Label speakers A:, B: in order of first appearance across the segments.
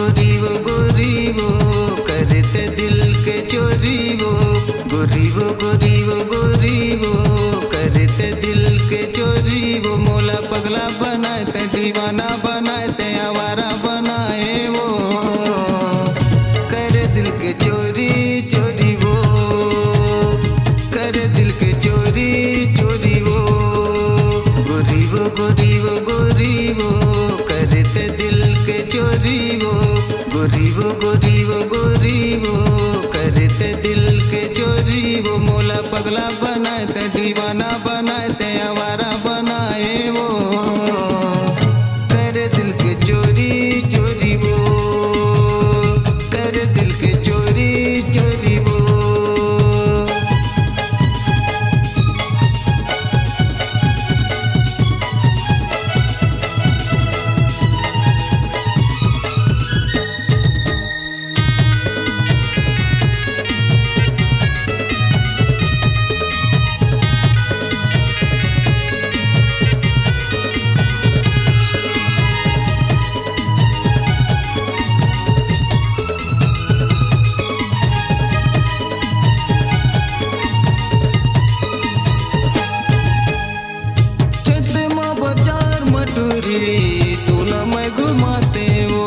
A: गोरी वो करते दिल के चोरी वो गोरी वो करते दिल के चोरी वो मोला पगला बनाते दीवाना बनाते आवारा बनाए वो करे दिल के चोरी चोरी वो करे दिल के चोरी चोरी वो गोरी वो करते दिल के चोरी वो गोरी वो करते दिल के चोरी वो मोला पगला बनाते दीवाना बनाते आवारा बनाए वो करे दिल के चोरी चोरी वो करे दिल के चोरी चोरी वो। तोला मैं घुमाते वो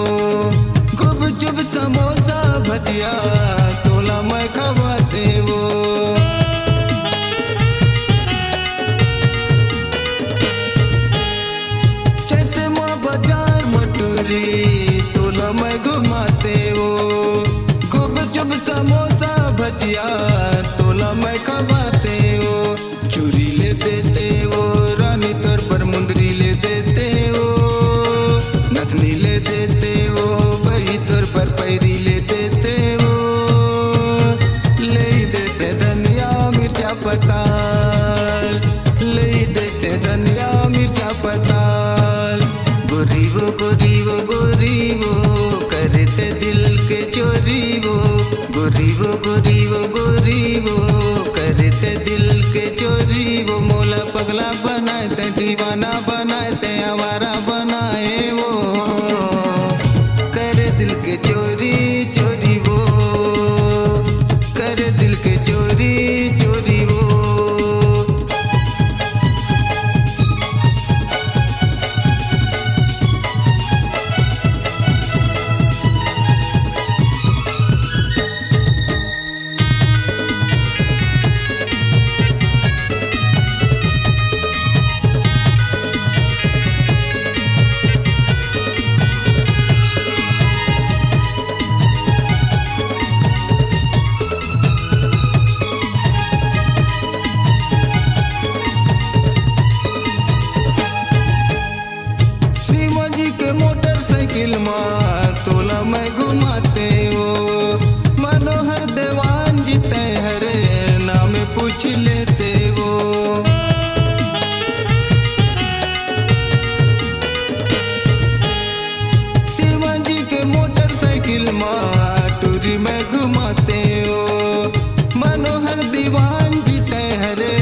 A: गुपचुप समोसा भजिया तोला मैं खवाते वो चैतमा बाजार मटूरी तोला मैं घुमाते वो गुपचुप समोसा भजिया तोला मैं खवाते वो चूरी ले देते वो रानी तौर पर मुंदरी ले देते नथनी ले देते वो बही तौर पर पैरी ले देते वो ले देते धनिया मिर्चा पताल ले देते धनिया मिर्चा पताल गोरी वो करते दिल के चोरी वो गोरी वो करते दिल के चोरी वो मोला पगला बनाते दीवाना बनाते आवारा बनाए वो करे दिल के चोरी चोरी वो करे दिल के चोरी चोरी वो। मोटरसाइकिल माँ तोला मैं घुमाते वो मनोहर देवान जीते हरे नाम पूछ लेते वो शिवाजी के मोटरसाइकिल माँ टूरी में घुमाते वो मनोहर दीवान जीते हरे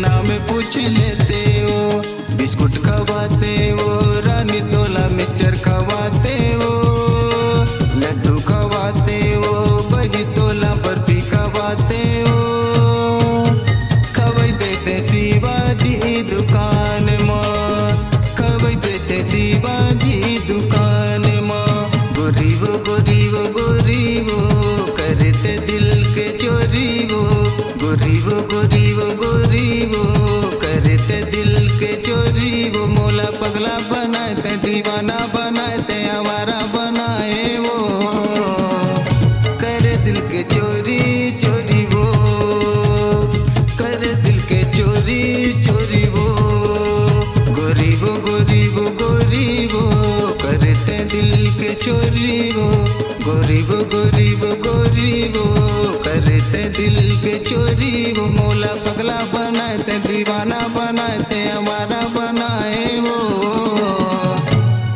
A: नाम पूछ लेते वो बिस्कुट खवाते वो रानी तोला मिक्सचर खवाते वो लड्डू खवाते वो बही तोला बर्फी खवाते वो खवाई देते शिवाजी दुकान माँ खवाई देते शिवाजी दुकान माँ गोरी वो करते दिल के चोरी वो गोरी वो करते दिल के चोरी वो मोला पगला बनाते दीवाना बनाते आवारा बनाए वो करे दिल के चोरी चोरी वो करे दिल के चोरी चोरी वो गोरी वो करते दिल के चोरी वो गोरी वो करते दिल के चोरी वो मोला पगला बनाते दीवाना बनाते हमारा बनाए वो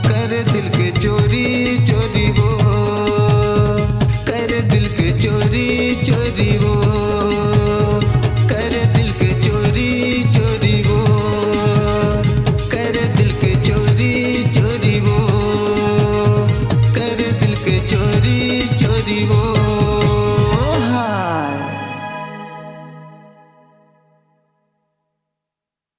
A: करे दिल के चोरी चोरी वो करे दिल के चोरी चोरी वो।